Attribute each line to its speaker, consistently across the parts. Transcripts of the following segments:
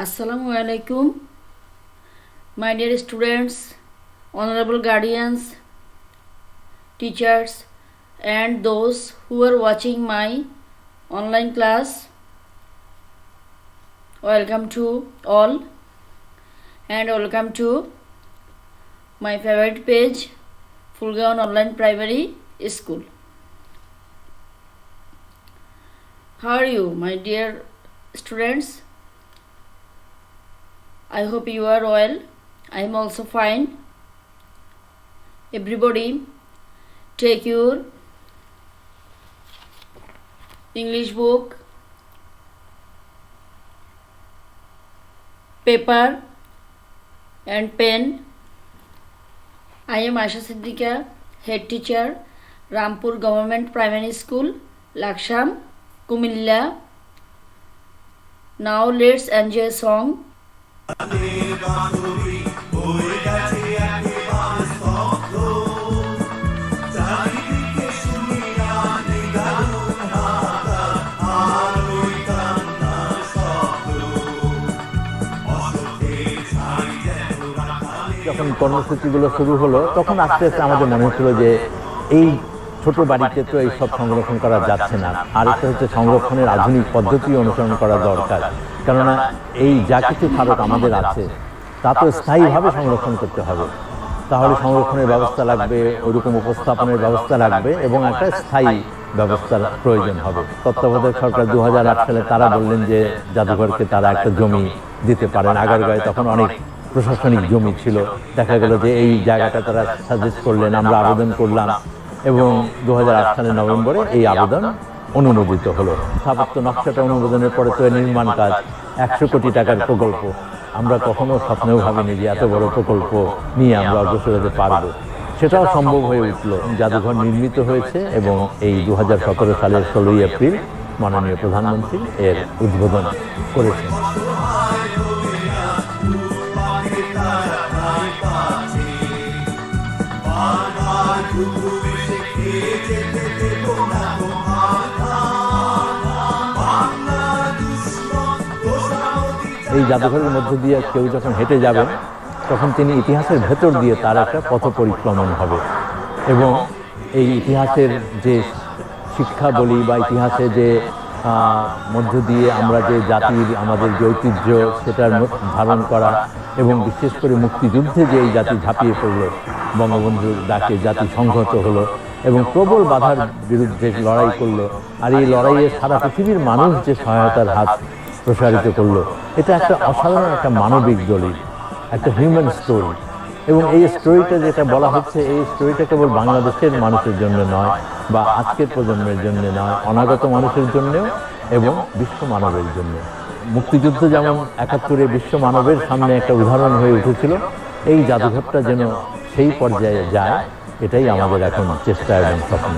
Speaker 1: Assalamu alaikum, my dear students, honorable guardians, teachers, and those who are watching my online class. Welcome to all, and welcome to my favorite page, Fulgaon Online Primary School. How are you, my dear students? I hope you are well. I am also fine. Everybody, take your English book, paper and pen. I am Asha Siddiqa, head teacher, Rampur Government Primary School, Laksham, Kumilla. Now let's enjoy a song.
Speaker 2: যখন কর্মসূচিগুলো শুরু হলো তখন আস্তে আস্তে আমাদের মনে হচ্ছিল যে এই ছোট বাড়িতে তো এই সব সংরক্ষণ করা যাচ্ছে না, আর একটা হচ্ছে সংরক্ষণের আধুনিক পদ্ধতি অনুসরণ করা দরকার। কেননা এই যা কিছু স্মারক আমাদের আছে তা তো স্থায়ীভাবে সংরক্ষণ করতে হবে, তাহলে সংরক্ষণের ব্যবস্থা লাগবে, ওইরকম উপস্থাপনের ব্যবস্থা লাগবে এবং একটা স্থায়ী ব্যবস্থার প্রয়োজন হবে। তত্ত্বাবধায়ক সরকার 2008 সালে তারা বললেন যে জাদুঘরকে তারা একটা জমি দিতে পারেন। আগারগাঁয়ে তখন অনেক প্রশাসনিক জমি ছিল, দেখা গেল যে এই জায়গাটা তারা সাজেস্ট করলেন, আমরা আবেদন করলাম এবং 2008 সালের নভেম্বরে এই আবেদন অনুমোদিত হলো। স্থাপত্য নকশাটা অনুমোদনের পরে তো নির্মাণ কাজ 100 কোটি টাকার প্রকল্প। আমরা কখনো স্বপ্নেও ভাবিনি যে এত বড় প্রকল্প নিয়ে আমরা অগ্রসর হতে পারবো, সেটাও সম্ভব হয়ে উঠল। জাদুঘর নির্মিত হয়েছে এবং এই 2017 সালের 16ই এপ্রিল মাননীয় প্রধানমন্ত্রী এর উদ্বোধন করেছেন। এই জাদুঘরের মধ্য দিয়ে কেউ যখন হেঁটে যাবেন তখন তিনি ইতিহাসের ভেতর দিয়ে তার একটা পথ পরিক্রমণ হবে এবং এই ইতিহাসের যে শিক্ষা বলি বা ইতিহাসে যে মধ্য দিয়ে আমরা যে জাতির আমাদের যে ঐতিহ্য সেটার ধারণ করা এবং বিশেষ করে মুক্তিযুদ্ধে যে এই জাতি ঝাঁপিয়ে পড়ল, বঙ্গবন্ধুর ডাকে জাতি সংহত হলো এবং প্রবল বাধার বিরুদ্ধে লড়াই করলো, আর এই লড়াইয়ে সারা পৃথিবীর মানুষ যে সহায়তার হাত প্রসারিত করলো, এটা একটা অসাধারণ একটা মানবিক দলিল, একটা হিউম্যান স্টোরি। এবং এই স্টোরিটা যেটা বলা হচ্ছে, এই স্টোরিটা কেবল বাংলাদেশের মানুষের জন্য নয় বা আজকের প্রজন্মের জন্য নয়, অনাগত মানুষের জন্যও এবং বিশ্ব মানবের জন্য। মুক্তিযুদ্ধ যেমন 71-এ বিশ্ব মানবের সামনে একটা উদাহরণ হয়ে উঠেছিল, এই জাদুঘরটা যেন সেই পর্যায়ে যায়, এটাই আমাদের এখন চেষ্টা এবং স্বপ্ন।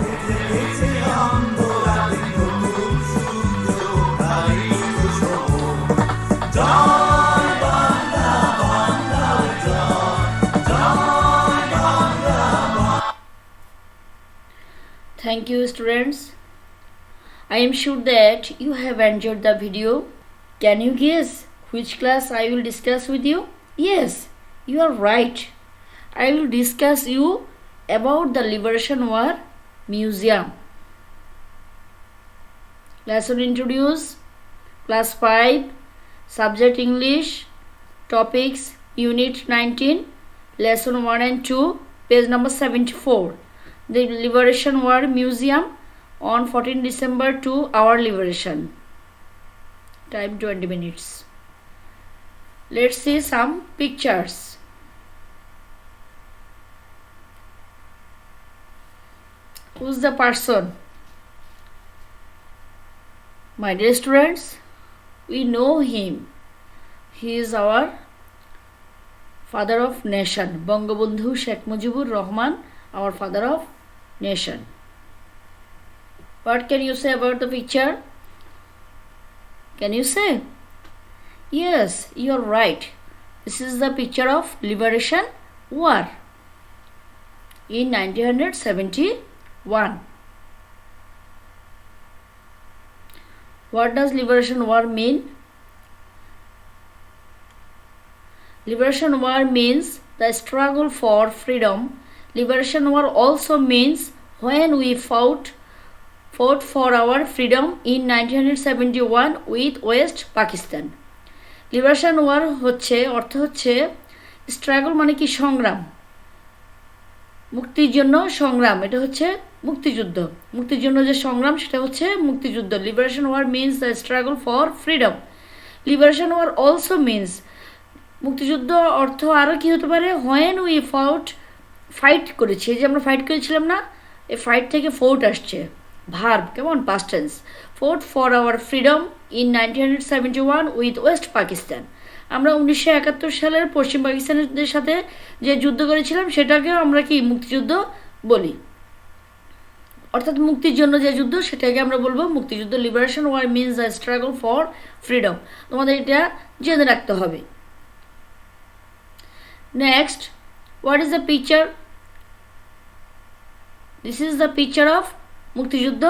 Speaker 1: Thank you, students. I am sure that you have enjoyed the video. Can you guess which class I will discuss with you? Yes, you are right. I will discuss you about the Liberation War Museum. Lesson introduce, class 5, subject English, topics unit 19, lesson 1 and 2, page number 74. The Liberation War Museum on 14 December to our liberation. Time 20 minutes. Let's see some pictures. Who's the person? My dear students, we know him. He is our father of nation, Bangabandhu Sheikh Mujibur Rahman, our father of nation. What can you say about the picture? Can you say? Yes, you are right. This is the picture of Liberation War in 1971. What does Liberation War mean? Liberation War means the struggle for freedom. Liberation War also means when we fought for our freedom in 1971 with West Pakistan. Liberation war হচ্ছে অর্থ হচ্ছে struggle মানে কি সংগ্রাম, মুক্তির জন্য সংগ্রাম, এটা হচ্ছে মুক্তিযুদ্ধ, মুক্তির জন্য যে সংগ্রাম সেটা হচ্ছে মুক্তিযুদ্ধ। Liberation war means the struggle for freedom. Liberation war also means, মুক্তিযুদ্ধ অর্থ আরও কী হতে পারে, হোয়েন উই ফাইট করেছি, এই যে আমরা ফাইট করেছিলাম না, এই ফাইট থেকে ফোর্ট আসছে, ভার্ব, কেমন, past tense. Fort for our freedom in 1971 with West Pakistan. আমরা 1971 সালের পশ্চিম পাকিস্তানের সাথে যে যুদ্ধ করেছিলাম সেটাকেও আমরা কি মুক্তিযুদ্ধ বলি, অর্থাৎ মুক্তির জন্য যে যুদ্ধ সেটাকে আমরা বলবো মুক্তিযুদ্ধ। Liberation war means the struggle for freedom. তোমাদের এটা জেনে রাখতে হবে। Next, what is the picture? This is the picture of মুক্তিযুদ্ধ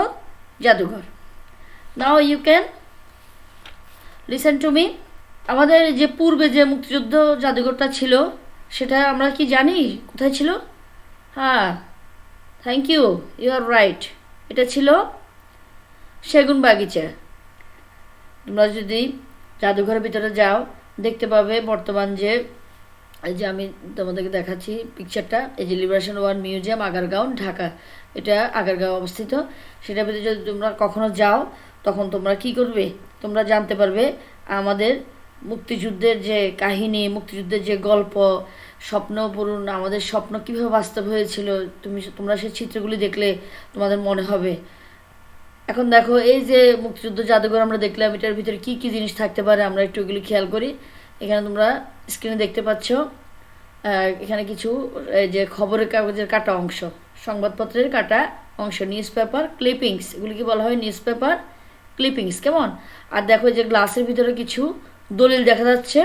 Speaker 1: জাদুঘর। Now you can listen to me. আমাদের যে পূর্বে যে মুক্তিযুদ্ধ জাদুঘরটা ছিল সেটা আমরা কি জানি কোথায় ছিল? হ্যাঁ, thank you, you are right, এটা ছিল সেগুন বাগিচা। তোমরা যদি জাদুঘরের ভিতরে যাও দেখতে পাবে বর্তমান যে এই যে আমি তোমাদেরকে দেখাচ্ছি পিকচারটা, এই যে liberation war museum, Agargaon, Dhaka, এটা আগারগাঁও অবস্থিত। সেটার ভিতরে যদি তোমরা কখনো যাও তখন তোমরা কি করবে, তোমরা জানতে পারবে আমাদের মুক্তিযুদ্ধের যে কাহিনী, মুক্তিযুদ্ধের যে গল্প, স্বপ্ন পূরণ, আমাদের স্বপ্ন কীভাবে বাস্তব হয়েছিল, তোমরা সেই চিত্রগুলি দেখলে তোমাদের মনে হবে। এখন দেখো এই যে মুক্তিযুদ্ধ জাদুঘর আমরা দেখলাম, এটার ভিতরে কি কি জিনিস থাকতে পারে আমরা একটু এগুলি খেয়াল করি। এখানে তোমরা স্ক্রিনে দেখতে পাচ্ছ, এখানে কিছু এই যে খবরের কাগজের কাটা অংশ, সংবাদপত্রের কাটা অংশ, নিউজ পেপার ক্লিপিংস, এগুলিকে বলা হয় নিউজ পেপার ক্লিপিংস, কেমন। আর দেখো যে গ্লাসের ভিতরে কিছু দলিল দেখা যাচ্ছে,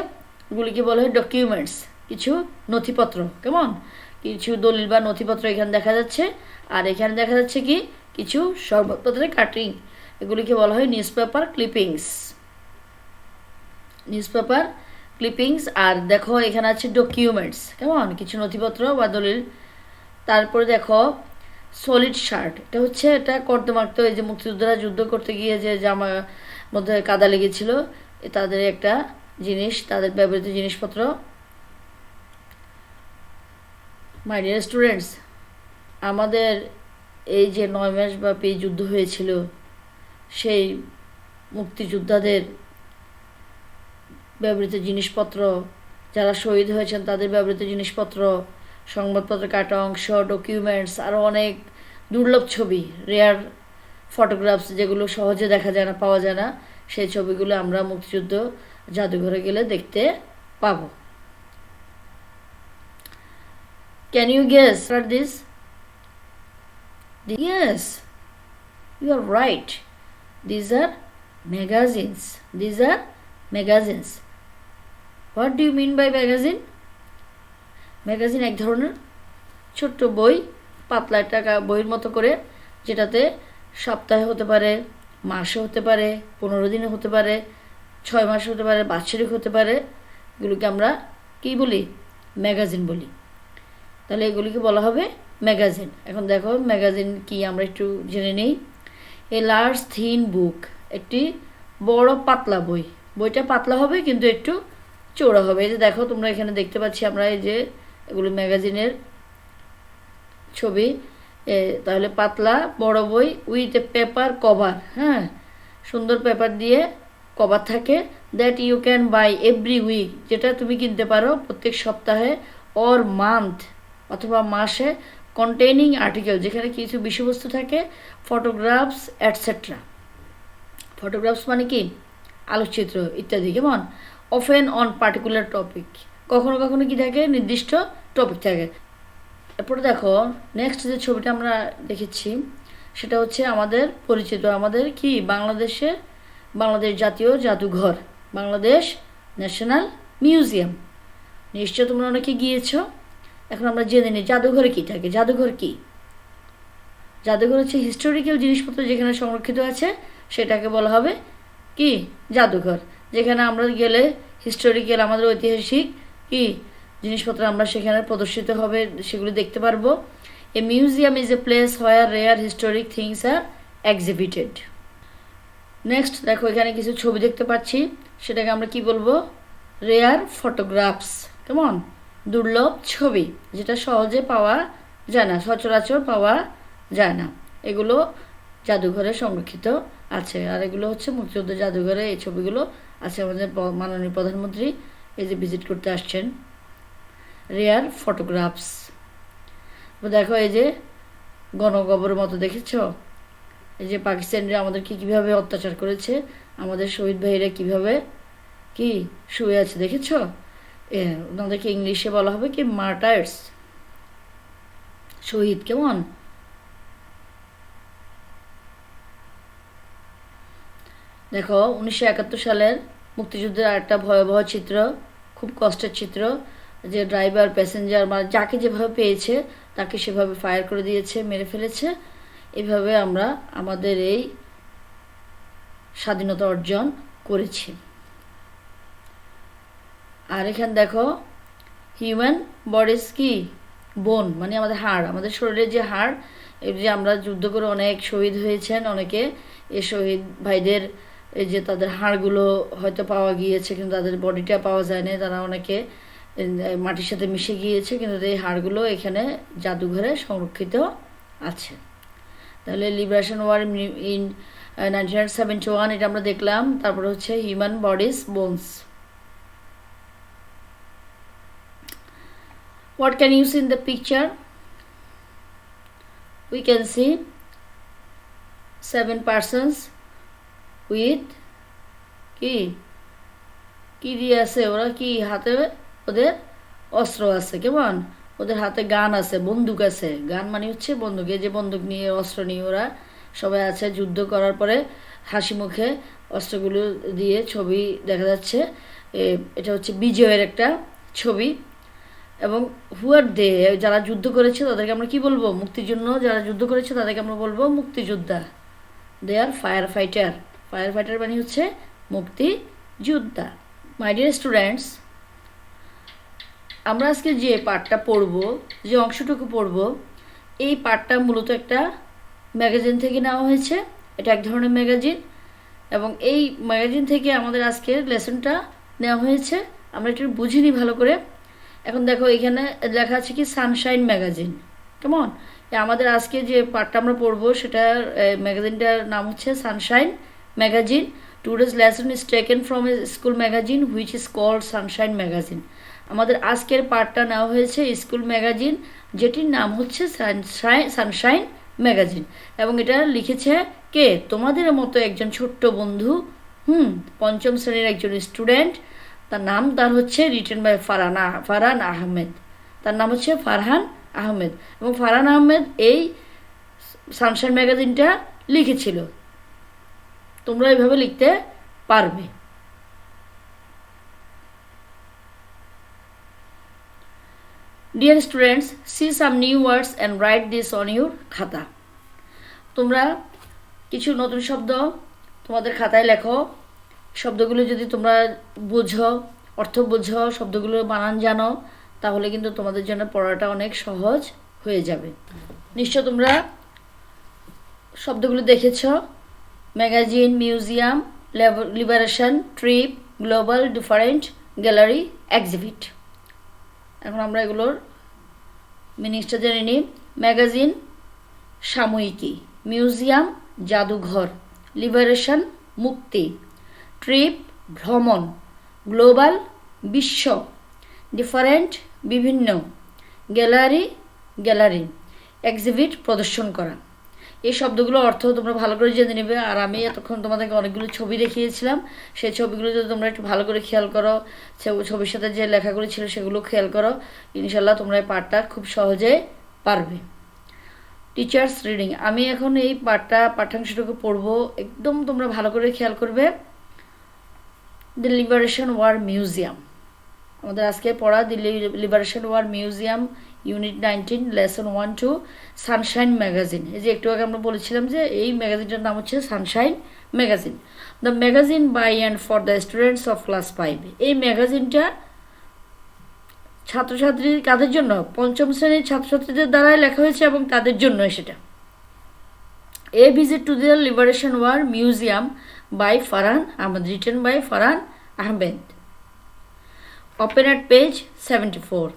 Speaker 1: এগুলিকে বলা হয় ডকুমেন্টস, কিছু নথিপত্র, কেমন, কিছু দলিল বা নথিপত্র এখানে দেখা যাচ্ছে। আর এখানে দেখা যাচ্ছে কি কিছু সংবাদপত্রের কাটিং, এগুলিকে বলা হয় newspaper clippings, newspaper clippings. আর দেখো এখানে আছে ডকুমেন্টস, কেমন, কিছু নথিপত্র বা দলিল। তারপরে দেখো সলিড শার্ট, এটা হচ্ছে এটা কর্দমাক্ত, এই যে মুক্তিযোদ্ধারা যুদ্ধ করতে গিয়ে যে জামার মধ্যে কাদা লেগেছিল তাদের একটা জিনিস, তাদের ব্যবহৃত জিনিসপত্র। মাই ডিয়ার স্টুডেন্টস, আমাদের এই যে 9 মাস ব্যাপী যুদ্ধ হয়েছিল সেই মুক্তিযোদ্ধাদের ব্যবহৃত জিনিসপত্র, যারা শহীদ হয়েছেন তাদের ব্যবহৃত জিনিসপত্র, সংবাদপত্রের কাটা অংশ, ডকুমেন্টস, আরও অনেক দুর্লভ ছবি, রেয়ার ফটোগ্রাফস, যেগুলো সহজে দেখা যায় না, পাওয়া যায় না, সেই ছবিগুলো আমরা মুক্তিযুদ্ধ জাদুঘরে গেলে দেখতে পাবো। Can you guess what this? Yes, you are right. These are magazines. These are magazines. What do you mean by magazine? Magazine এক ধরনের ছোট্ট বই, পাতলা একটা বইয়ের মতো করে, যেটাতে সপ্তাহে হতে পারে, মাসে হতে পারে, 15 দিনে হতে পারে, 6 মাসে হতে পারে, বাৎসরিক হতে পারে, এগুলোকে আমরা কী বলি? ম্যাগাজিন বলি। তাহলে এগুলিকে বলা হবে ম্যাগাজিন। এখন দেখো ম্যাগাজিন কি আমরা একটু জেনে নিই। এ লার্জ থিন বুক, একটি বড় পাতলা বই, বইটা পাতলা হবে কিন্তু একটু চৌড়া হবে। এই যে দেখো তোমরা এখানে দেখতে পাচ্ছি আমরা এই যে এগুলো ম্যাগাজিনের ছবি। তাহলে পাতলা বড় বই উইথ এ পেপার কভার, হ্যাঁ, সুন্দর পেপার দিয়ে কভার থাকে, that you can buy every week, যেটা তুমি কিনতে পারো প্রত্যেক সপ্তাহে, অর মান্থ অথবা মাসে, কন্টেইনিং আর্টিকেল, যেখানে কিছু বিষয়বস্তু থাকে, ফটোগ্রাফস অ্যাটসেট্রা। ফটোগ্রাফস মানে কি? আলোকচিত্র ইত্যাদি, কেমন। অফেন অন পার্টিকুলার টপিক, কখনো কখনো কি থাকে, নির্দিষ্ট টপিক থাকে। এরপরে দেখো নেক্সট যে ছবিটা আমরা দেখেছি সেটা হচ্ছে আমাদের পরিচিত, আমাদের কি বাংলাদেশ জাতীয় জাদুঘর, বাংলাদেশ ন্যাশনাল মিউজিয়াম। নিশ্চয় তোমরা অনেকে গিয়েছো। এখন আমরা জেনে নিই জাদুঘরে কী থাকে। জাদুঘর কি? জাদুঘর হচ্ছে হিস্টোরিক্যাল জিনিসপত্র যেখানে সংরক্ষিত আছে সেটাকে বলা হবে কি? জাদুঘর। যেখানে আমরা গেলে হিস্টোরিক্যাল, আমাদের ঐতিহাসিক কি জিনিসপত্র আমরা সেখানে প্রদর্শিত হবে, সেগুলি দেখতে পারবো। A museum is a place where rare historic things are exhibited. Next দেখো, এখানে কিছু ছবি দেখতে পাচ্ছি, সেটাকে আমরা কি বলবো? Rare photographs. কেমন? দুর্লভ ছবি, যেটা সহজে পাওয়া যায় না, সচরাচর পাওয়া যায় না। এগুলো জাদুঘরে সংরক্ষিত আছে। আর এগুলো হচ্ছে মুক্তিযুদ্ধ জাদুঘরে এই ছবিগুলো আছে। আমাদের মাননীয় প্রধানমন্ত্রী এই যে ভিজিট করতে আসছেন। Rare photographs. দেখো এই যে গণকবরের মতো, দেখেছ? এই যে পাকিস্তানিরা আমাদেরকে কীভাবে অত্যাচার করেছে, আমাদের শহীদ ভাইরা কীভাবে কি শুয়ে আছে, দেখেছ? ওনাদেরকে ইংলিশে বলা হবে কি মার্টার্স, শহীদ। কেমন? দেখো 1971 সালের মুক্তিযুদ্ধের আরেকটা ভয়াবহ চিত্র, খুব কষ্টের চিত্র, যে ড্রাইভার প্যাসেঞ্জার মানে যাকে যেভাবে পেয়েছে তাকে সেভাবে ফায়ার করে দিয়েছে, মেরে ফেলেছে। এভাবে আমরা আমাদের এই স্বাধীনতা অর্জন করেছি। আর এখানে দেখো হিউম্যান বডিজ কি বোন, মানে আমাদের হাড়, আমাদের শরীরের যে হাড়, এই যে আমরা যুদ্ধ করে অনেক শহীদ হয়েছেন অনেকে, এই শহীদ ভাইদের এই যে তাদের হাড়গুলো হয়তো পাওয়া গিয়েছে, কিন্তু তাদের বডিটা পাওয়া যায়নি, তারা অনেকে মাটির সাথে মিশে গিয়েছে, কিন্তু এই হাড়গুলো এখানে জাদুঘরে সংরক্ষিত আছে। তাহলে লিবারেশন ওয়ার ইন 1971 এটা আমরা দেখলাম। তারপরে হচ্ছে human bodies bones. What can you see in the picture? We can see 7 persons with কি কি দিয়ে আছে, ওরা কি হাতে ওদের অস্ত্র আছে। কেমন? ওদের হাতে গান আছে, বন্দুক আছে। গান মানে হচ্ছে বন্দুক, এই যে বন্দুক নিয়ে অস্ত্র নিয়ে ওরা সবাই আছে। যুদ্ধ করার পরে হাসি মুখে অস্ত্রগুলো দিয়ে ছবি দেখা যাচ্ছে। এটা হচ্ছে বিজয়ের একটা ছবি। এবং হুয়ার দে, যারা যুদ্ধ করেছে তাদেরকে আমরা কি বলবো? মুক্তির জন্য যারা যুদ্ধ করেছে তাদেরকে আমরা বলবো মুক্তিযোদ্ধা। দে আর ফায়ার ফাইটার। ফায়ার ফাইটার মানে হচ্ছে মুক্তিযোদ্ধা। মাই ডিয়ার স্টুডেন্টস, আমরা আজকে যে পাঠটা পড়ব, যে অংশটুকু পড়ব, এই পাঠটা মূলত একটা ম্যাগাজিন থেকে নেওয়া হয়েছে। এটা এক ধরনের ম্যাগাজিন, এবং এই ম্যাগাজিন থেকে আমাদের আজকের লেসনটা নেওয়া হয়েছে। আমরা একটু বুঝিনি ভালো করে। এখন দেখো এখানে লেখা আছে কি সানশাইন ম্যাগাজিন। কেমন? আমাদের আজকে যে পাঠটা আমরা পড়বো সেটার ম্যাগাজিনটার নাম হচ্ছে Sunshine magazine. Today's lesson is taken from a school magazine which is called Sunshine magazine. আমাদের আজকের পাঠটা নেওয়া হয়েছে স্কুল ম্যাগাজিন, যেটির নাম হচ্ছে সানশাইন ম্যাগাজিন। এবং এটা লিখেছে কে? তোমাদের মতো একজন ছোট্ট বন্ধু, পঞ্চম শ্রেণীর একজন স্টুডেন্ট। তার হচ্ছে রিটেন বাই ফারহান আহমেদ। তার নাম হচ্ছে ফারহান আহমেদ। এবং ফারহান আহমেদ এই সানশাইন ম্যাগাজিনটা লিখেছিল। তোমরা এইভাবে লিখতে পারবে। Dear students, see some new words and right this on your খাতা। তোমরা কিছু নতুন শব্দ তোমাদের খাতায় লেখো। শব্দগুলো যদি তোমরা বোঝো, অর্থ বোঝো, শব্দগুলো বানান জানো, তাহলে কিন্তু তোমাদের জন্য পড়াটা অনেক সহজ হয়ে যাবে। নিশ্চয় তোমরা শব্দগুলো দেখেছ। Magazine, museum, liberation, trip, global, different, gallery, exhibit. এখন আমরা এগুলোর মিনিংসটা জেনে নিই। ম্যাগাজিন সাময়িকী, মিউজিয়াম জাদুঘর, লিবারেশন মুক্তি, ট্রিপ ভ্রমণ, গ্লোবাল বিশ্ব, ডিফারেন্ট বিভিন্ন, গ্যালারি, এক্সিবিট প্রদর্শন করা। এই শব্দগুলো অর্থ তোমরা ভালো করে জেনে নেবে। আর আমি এতক্ষণ তোমাদেরকে অনেকগুলো ছবি দেখিয়েছিলাম, সেই ছবিগুলো যদি তোমরা একটু ভালো করে খেয়াল করো, ছবির সাথে যে লেখাগুলো ছিল সেগুলো খেয়াল করো, ইনশাল্লাহ তোমরা এই পাঠটা খুব সহজে পারবে। টিচার্স রিডিং, আমি এখন এই পাঠ্যাংশটুকু পড়বো, একদম তোমরা ভালো করে খেয়াল করবে। দি লিবারেশন ওয়ার মিউজিয়াম, আমাদের আজকে পড়া the Liberation war Museum, unit 19, lesson 1-2, Sunshine magazine. এই যে একটু আগে আমরা বলেছিলাম যে এই ম্যাগাজিনটার নাম হচ্ছে Sunshine magazine. The magazine by and for the students of class 5। এই ম্যাগাজিনটা ছাত্রছাত্রী কাদের জন্য? পঞ্চম শ্রেণীর ছাত্রছাত্রীদের দ্বারাই লেখা হয়েছে এবং তাদের জন্য সেটা। A visit to the Liberation War Museum by Farhan Ahmed, written by Farhan Ahmed. Open at page 74.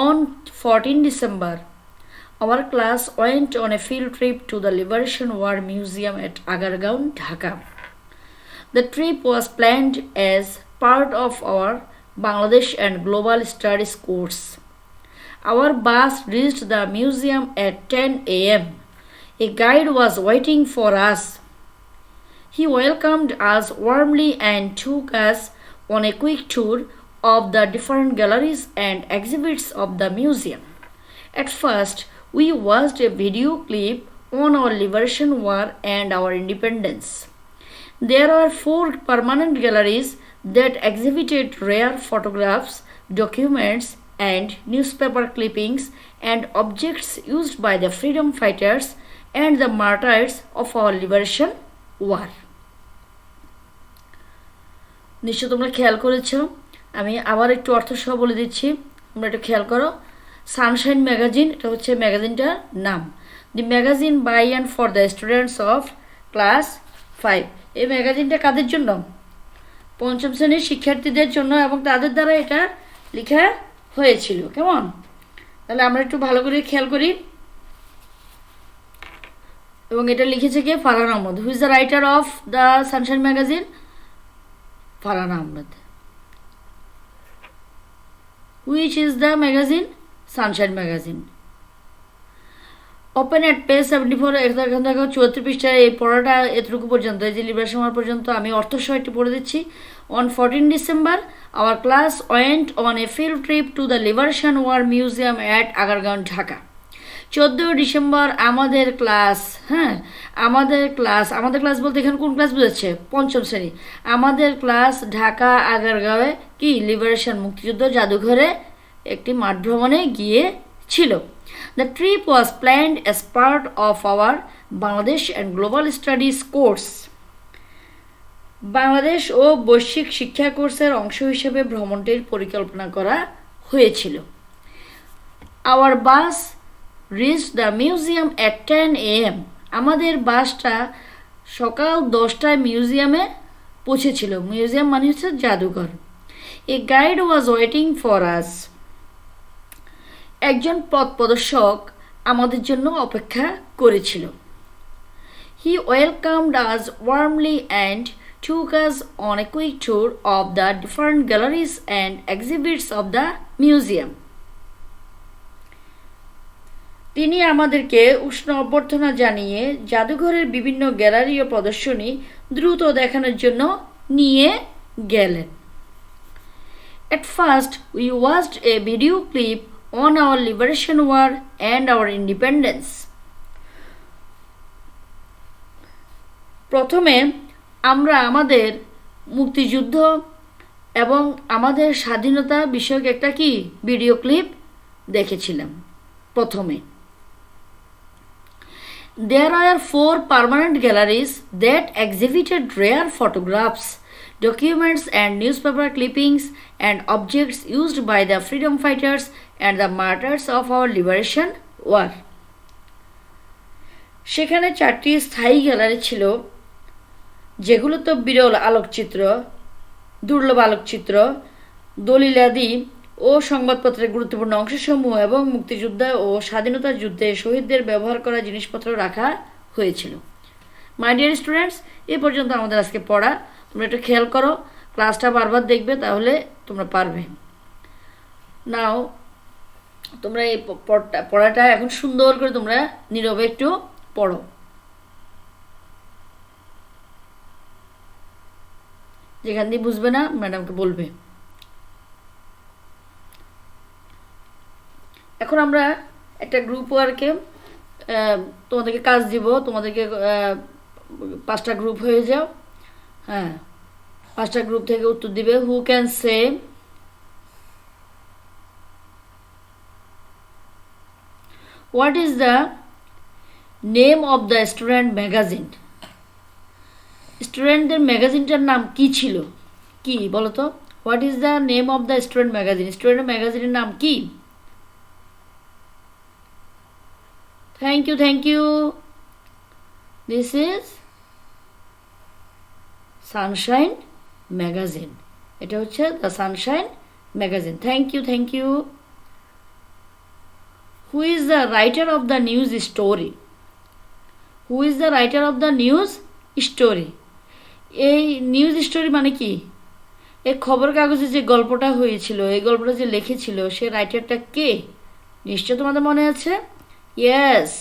Speaker 1: On 14 December, our class went on a field trip to the Liberation War Museum at Agargaon, Dhaka. The trip was planned as part of our Bangladesh and Global Studies course. Our bus reached the museum at 10 a.m. A guide was waiting for us. He welcomed us warmly and took us on a quick tour of the different galleries and exhibits of the museum. At first, we watched a video clip on our Liberation War and our independence. There are 4 permanent galleries that exhibited rare photographs, documents, and newspaper clippings and objects used by the freedom fighters and the martyrs of our liberation war. নিশ্চয় তোমরা খেয়াল করেছো, আমি আবার একটু অর্থ সহ বলে দিচ্ছি, তোমরা একটু খেয়াল করো। সানশাইন ম্যাগাজিন, এটা হচ্ছে ম্যাগাজিনটার নাম। The magazine by and for the students of class 5। এই ম্যাগাজিনটা কাদের জন্য? পঞ্চম শ্রেণীর শিক্ষার্থীদের জন্য এবং তাদের দ্বারা এটা লেখা হয়েছিল। কেমন? তাহলে আমরা একটু ভালো করে খেয়াল করি। এবং এটা লিখেছে কে? Farhan Ahmed. Who is the writer of the Sunshine magazine? Farhan Ahmed. Which is the magazine? Sunshine magazine. Open at page 74। এখান থেকে 74 পৃষ্ঠায় এই পড়াটা এতটুকু পর্যন্ত, এই যে লিবারেশন ওয়ার পর্যন্ত আমি অর্থ সহ একটু পড়ে দিচ্ছি। On 14 December our class went on a field trip to the Liberation war Museum at Agargaon, Dhaka. 14 December আমাদের ক্লাস, আমাদের ক্লাস বলতে এখানে কোন ক্লাস বোঝাচ্ছে? পঞ্চম শ্রেণী। আমাদের ক্লাস ঢাকা আগারগাঁওয়ে কি লিবারেশন মুক্তিযুদ্ধ জাদুঘরে একটি মাঠ ভ্রমণে গিয়েছিল। The trip was planned as part of our Bangladesh and Global Studies course. Bangladesh ও বৈশ্বিক শিক্ষা কোর্সের অংশ হিসেবে ভ্রমণটির পরিকল্পনা করা হয়েছিল। Our bus reached the museum at 10 a.m. আমাদের বাসটা সকাল 10টায় মিউজিয়ামে পৌঁছেছিল। মিউজিয়াম মানে হচ্ছে জাদুঘর। A guide was waiting for us. একজন পথ প্রদর্শক আমাদের জন্য অপেক্ষা করেছিল। He welcomed us warmly and took us on a quick tour of the different galleries and exhibits of the museum. তিনি আমাদেরকে উষ্ণ অভ্যর্থনা জানিয়ে জাদুঘরের বিভিন্ন গ্যালারি ও প্রদর্শনী দ্রুত দেখানোর জন্য নিয়ে গেলেন। At first, we watched a video clip on our liberation war and our independence. প্রথমে আমরা আমাদের মুক্তিযুদ্ধ এবং আমাদের স্বাধীনতা বিষয়ক একটা কি ভিডিও ক্লিপ দেখেছিলাম প্রথমে। There are 4 permanent galleries that exhibited rare photographs, documents and newspaper clippings and objects used by the freedom fighters and the martyrs of our liberation war. সেখানে 4টি স্থায়ী গ্যালারি ছিল, যেগুলো তো বিরল আলোকচিত্র, দুর্লভ আলোকচিত্র, দলিলাদি ও সংবাদপত্রের গুরুত্বপূর্ণ অংশসমূহ এবং মুক্তিযুদ্ধ ও স্বাধীনতা যুদ্ধে শহীদদের ব্যবহার করা জিনিসপত্র রাখা হয়েছিল। মাই ডিয়ার স্টুডেন্টস, এ পর্যন্ত আমাদের আজকে পড়া। তোমরা একটু খেয়াল করো, ক্লাসটা বারবার দেখবে, তাহলে তোমরা পারবে। নাও তোমরা এই পড়াটা এখন সুন্দর করে তোমরা নীরবে একটু পড়ো। যেখান দিয়ে বুঝবে না ম্যাডামকে বলবে। এখন আমরা একটা গ্রুপ ওয়ার্কে তোমাদেরকে কাজ দিব। তোমাদেরকে 5টা গ্রুপ হয়ে যাও। 5টা গ্রুপ থেকে উত্তর দিবে। Who can say what is the name of the student magazine? স্টুডেন্টদের ম্যাগাজিনটার নাম কি ছিল? কি বলো তো? What is the name of the student magazine? Student ম্যাগাজিনের নাম কি? Thank you. This is Sunshine magazine. এটা হচ্ছে the Sunshine magazine. Thank you. Who is the writer of the news story? Who is the writer of the news story? এই news story মানে কি? এই খবর কাগজে যে গল্পটা হয়েছিল, এই গল্পটা যে লিখেছিল, সে রাইটারটা কে? নিশ্চয় তোমাদের মনে আছে। Yes,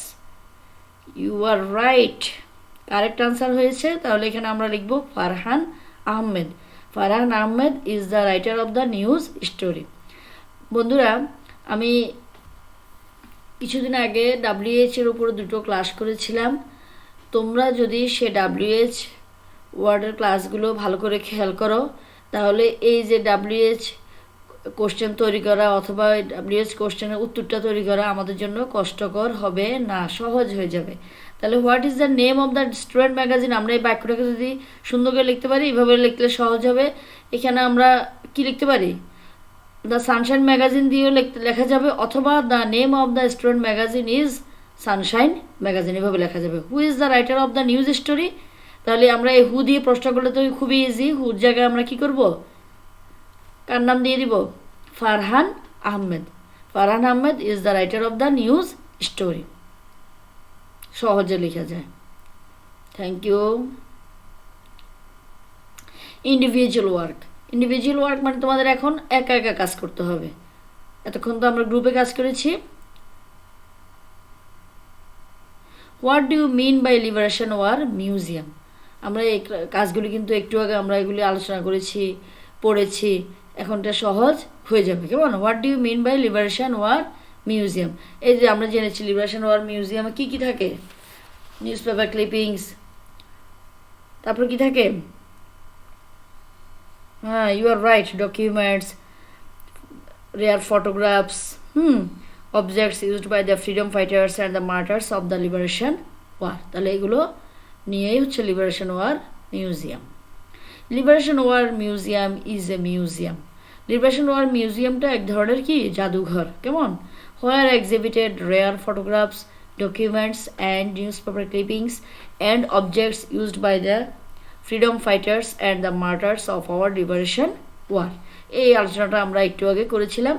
Speaker 1: you are right, correct answer হয়েছে। তাহলে এখানে আমরা লিখব Farhan Ahmed. Farhan Ahmed is the writer of the news story. বন্ধুরা, আমি কিছুদিন আগে WH এর উপর 2টো ক্লাস করেছিলাম। তোমরা যদি সে WH ওয়ার্ডের ক্লাসগুলো ভালো করে খেয়াল করো, তাহলে এই যে WH কোশ্চেন তৈরি করা অথবা WH কোশ্চেনের উত্তরটা তৈরি করা আমাদের জন্য কষ্টকর হবে না, সহজ হয়ে যাবে। তাহলে what is the name of the student magazine, আমরা এই বাক্যটাকে যদি সুন্দর করে লিখতে পারি, এইভাবে লিখলে সহজ হবে। এখানে আমরা কি লিখতে পারি? দ্য সানশাইন ম্যাগাজিন দিয়েও লেখা যাবে, অথবা the name of the student magazine is Sunshine magazine, এভাবে লেখা যাবে। হু is the writer of the news story? তাহলে আমরা এই হু দিয়ে প্রশ্ন করলে তো খুবই ইজি। হুর জায়গায় আমরা কি করব? কার নাম দিয়ে দিব? Farhan Ahmed. Farhan Ahmed is the writer of the news story, সহজে লেখা যায়। Thank you. Individual work. Individual work মানে তোমাদের এখন একা একা কাজ করতে হবে। এতক্ষণ তো আমরা গ্রুপে কাজ করেছি। What do you mean by Liberation war Museum? আমরা এই কাজগুলি কিন্তু একটু আগে আমরা এগুলি আলোচনা করেছি, পড়েছি, এখন এটা সহজ হয়ে যাবে। কেমন? What do you mean by Liberation war Museum? এই যে আমরা জেনেছি লিবারেশন ওয়ার মিউজিয়ামে কি কি থাকে? নিউজ পেপার ক্লিপিংস, তারপর কি থাকে? হ্যাঁ, you are right, documents, rare photographs, objects used by the freedom fighters and the martyrs of the Liberation War. তাহলে এগুলো নিয়েই হচ্ছে Liberation war Museum. Liberation war Museum is a museum. Liberation War মিউজিয়ামটা এক ধরনের কি জাদুঘর। কেমন? Where exhibited rare photographs, documents and newspaper clippings and objects used by the freedom fighters and the martyrs of our liberation war. এই আলোচনাটা আমরা একটু আগে করেছিলাম,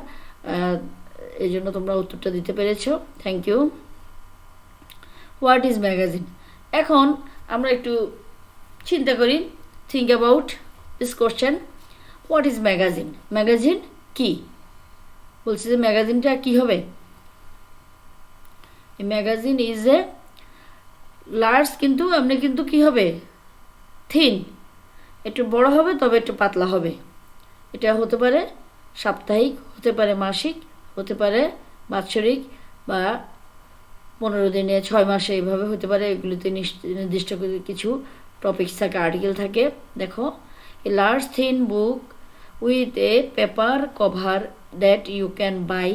Speaker 1: এই জন্য তোমরা উত্তরটা দিতে পেরেছো। Thank you. What is magazine? এখন আমরা একটু চিন্তা করি, think about this question. What is magazine? Magazine কি? বলছি যে ম্যাগাজিনটা কি হবে? ম্যাগাজিন ইজ এ লার্জ, কিন্তু এমনি কিন্তু কি হবে? থিন, একটু বড় হবে, তবে একটু পাতলা হবে। এটা হতে পারে সাপ্তাহিক, হতে পারে মাসিক, হতে পারে বাৎসরিক, বা 15 দিনে, 6 মাসে, এইভাবে হতে পারে। এগুলিতে নির্দিষ্ট কিছু টপিকস থাকে, আর্টিকেল থাকে। দেখো, a large thin book with a paper cover that you can buy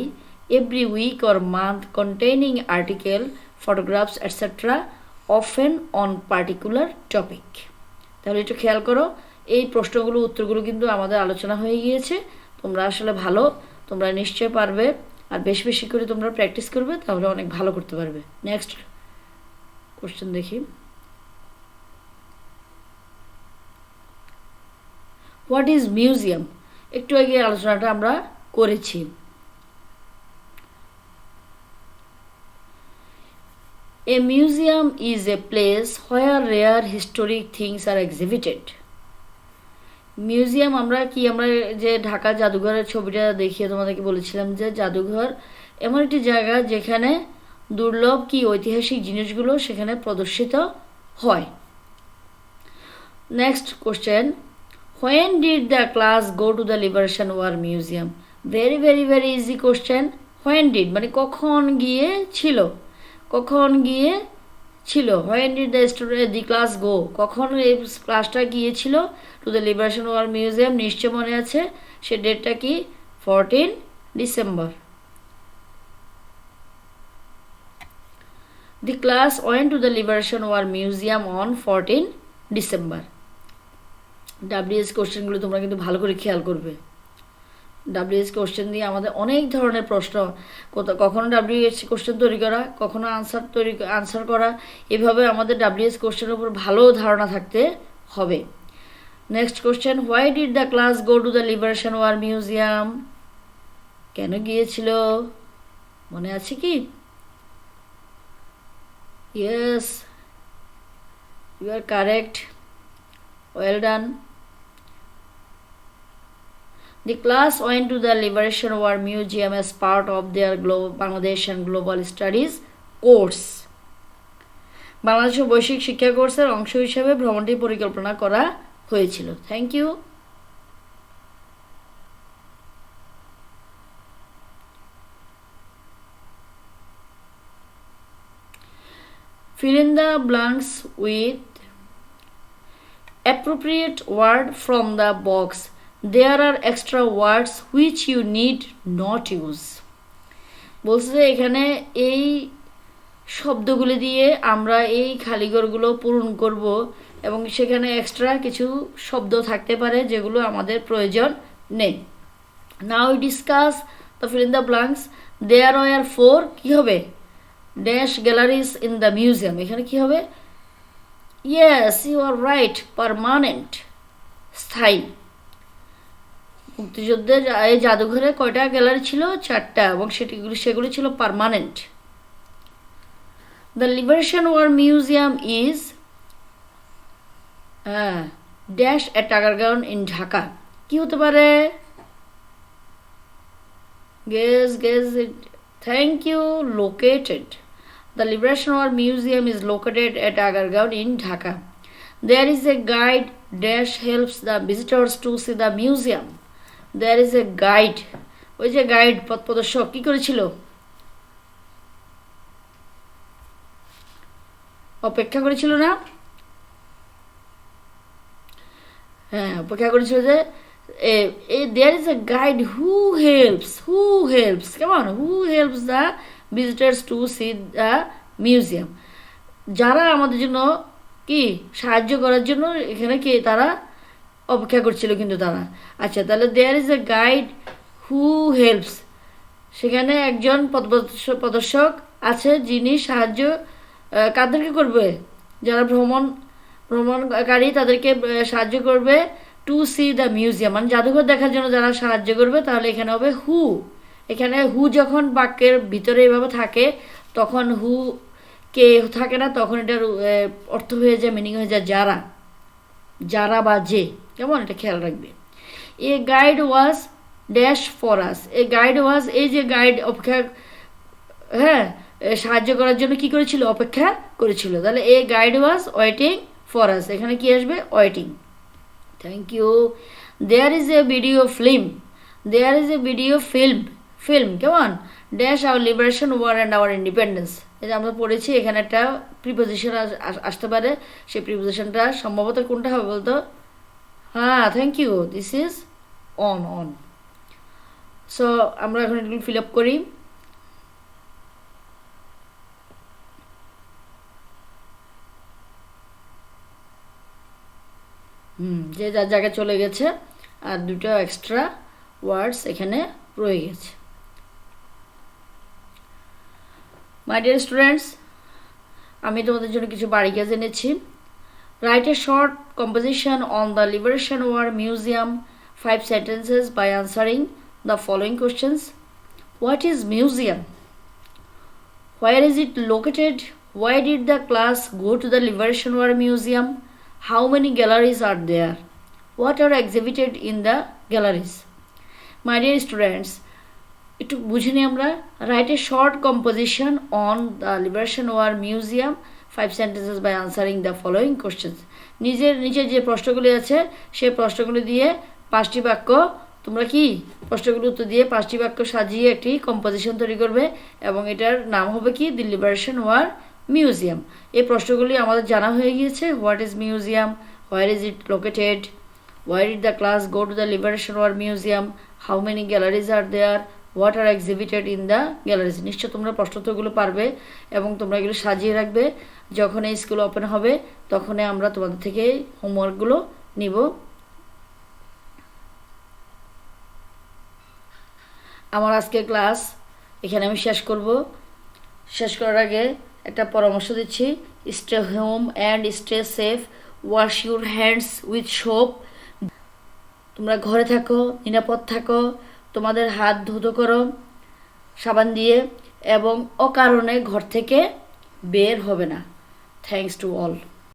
Speaker 1: every week or month containing article, photographs, etc. often on particular topic. তাহলে একটু খেয়াল করো, এই প্রশ্নগুলো উত্তরগুলো কিন্তু আমাদের আলোচনা হয়ে গিয়েছে। তোমরা আসলে ভালো, তোমরা নিশ্চয় পারবে, আর বেশি বেশি করে তোমরা প্র্যাকটিস করবে, তাহলে অনেক ভালো করতে পারবে। নেক্সট কোশ্চেন দেখি। What is museum? একটু আগে আলোচনাটা আমরা করেছি। A museum is a place where rare historic things are exhibited. Museum আমরা কি, আমরা যে ঢাকা জাদুঘরের ছবিটা দেখিয়ে তোমাদেরকে বলেছিলাম যে জাদুঘর এমন একটি জায়গা যেখানে দুর্লভ কি ঐতিহাসিক জিনিসগুলো সেখানে প্রদর্শিত হয়। Next question, when did the class go to the Liberation War Museum? very very very easy question. when did মানে কখন গিয়ে ছিল, কখন গিয়ে ছিল। when did the class go? কখন এই ক্লাসটা গিয়েছিল to the Liberation war Museum? নিশ্চয় মনে আছে, সে ডেটটা কি? 14 December. The class went to the Liberation War Museum on 14 December. WS কোশ্চেনগুলো তোমরা কিন্তু ভালো করে খেয়াল করবে। ডাব্লিউএস কোশ্চেন দিয়ে আমাদের অনেক ধরনের প্রশ্ন, কখনো ডাব্লিউএস কোশ্চেন তৈরি করা, কখনো আনসার করা, এভাবে আমাদের ডাব্লিউএস কোশ্চেনের উপর ভালো ধারণা থাকতে হবে। Next question, why did the class go to the Liberation war Museum? কেন গিয়েছিল, মনে আছে কি? Yes, you are correct, well done. The class went to the Liberation War Museum as part of their Bangladesh and Global Studies course. Bangladesh বৈশ্বিক শিক্ষা কোর্সের অংশ হিসেবে ভ্রমণটি পরিকল্পনা করা হয়েছিল। Thank you. Fill in the blanks with appropriate word from the box. There are extra words which you need not use. বলছে যে এখানে এই শব্দগুলি দিয়ে আমরা এই খালিঘরগুলো পূরণ করব এবং সেখানে এক্সট্রা কিছু শব্দ থাকতে পারে যেগুলো আমাদের প্রয়োজন নেই। Now discuss the fill in the blanks. There were 4 কি হবে? Dash galleries in the museum. এখানে কি হবে? Yes, you are right, permanent, স্থায়ী। মুক্তিযুদ্ধের এই জাদুঘরে কয়টা গ্যালারি ছিল? 4টা, এবং সেগুলি ছিল permanent. The Liberation war Museum is dash at Agargaon in Dhaka. কি হতে পারে? Guess it. Thank you, located. The Liberation War Museum is located at Agargaon in Dhaka. There is a guide dash helps the visitors to see the museum. There is a guide. ওই যে guide, পথ প্রদর্শক, কি করেছিল? অপেক্ষা করেছিল না? হ্যাঁ, অপেক্ষা করেছিল যে there is a guide who helps, come on, who helps the visitors to see the museum. যারা আমাদের জন্য কি সাহায্য করার জন্য এখানে কি তারা অপেক্ষা করছিল কিন্তু তারা। আচ্ছা, তাহলে there is a guide who helps, সেখানে একজন প্রদর্শক আছে যিনি সাহায্য কাদেরকে করবে? যারা ভ্রমণকারী তাদেরকে সাহায্য করবে। টু সি দ্য মিউজিয়াম মানে জাদুঘর দেখার জন্য যারা সাহায্য করবে, তাহলে এখানে হবে হু। এখানে হু যখন বাক্যের ভিতরে এভাবে থাকে তখন হু কে থাকে না, তখন এটার অর্থ হয়ে যায়, মিনিং হয়ে যায় যারা বা যে। কেমন? এটা খেয়াল রাখবে। A guide was dash for us. A guide was, এই যে গাইড অপেক্ষা, হ্যাঁ, সাহায্য করার জন্য কি করেছিল? অপেক্ষা করেছিল। তাহলে a guide was waiting for us, এখানে কি আসবে? Waiting. Thank you. There is a video film. There is a video film কেমন? Dash our Liberation War and our independence. এই যে আমরা পড়েছি, এখানে একটা প্রিপোজিশন আসতে পারে। সেই প্রিপোজিশনটা সম্ভবত কোনটা হবে বলতো? হ্যাঁ, thank you, this is on. So আমরা এখন এগুলো ফিল আপ করি। যে যার জায়গায় চলে গেছে, আর দুটো এক্সট্রা ওয়ার্ডস এখানে রয়ে গেছে। মাই ডিয়ার স্টুডেন্টস, আমি তোমাদের জন্য কিছু বাড়ি কাজ এনেছি। Write a short composition on the Liberation war Museum, 5 sentences by answering the following questions. What is museum? Where is it located? Why did the class go to the Liberation War Museum? How many galleries are there? What are exhibited in the galleries? My dear students, একটু বুঝে নিই আমরা। Write a short composition on the Liberation war Museum, 5 sentences by answering the following questions. নিচে যে প্রশ্নগুলি আছে সেই প্রশ্নগুলি দিয়ে 5টি বাক্য, তোমরা কি প্রশ্নগুলো উত্তর দিয়ে 5টি বাক্য সাজিয়ে একটি কম্পোজিশন তৈরি করবে, এবং এটার নাম হবে কি? The Liberation war Museum. এই প্রশ্নগুলি আমাদের জানা হয়ে গিয়েছে। What is museum? Where is it located? Why did the class go to the Liberation war Museum? How many galleries are there? What are exhibited in the galleries? নিশ্চয় তোমরা প্রশ্নোত্তরগুলো পারবে এবং তোমরা এগুলো সাজিয়ে রাখবে। যখন এই স্কুল ওপেন হবে তখনই আমরা তোমাদের থেকে হোমওয়ার্কগুলো নিব। আমার আজকে ক্লাস এখানে আমি শেষ করব। শেষ করার আগে একটা পরামর্শ দিচ্ছি, stay home and stay safe, wash your hands with soap. তোমরা ঘরে থাকো, নিরাপদ থাকো, তোমাদের হাত ধুতো করো সাবান দিয়ে এবং অকারণে ঘর থেকে বের হবে না। Thanks to all.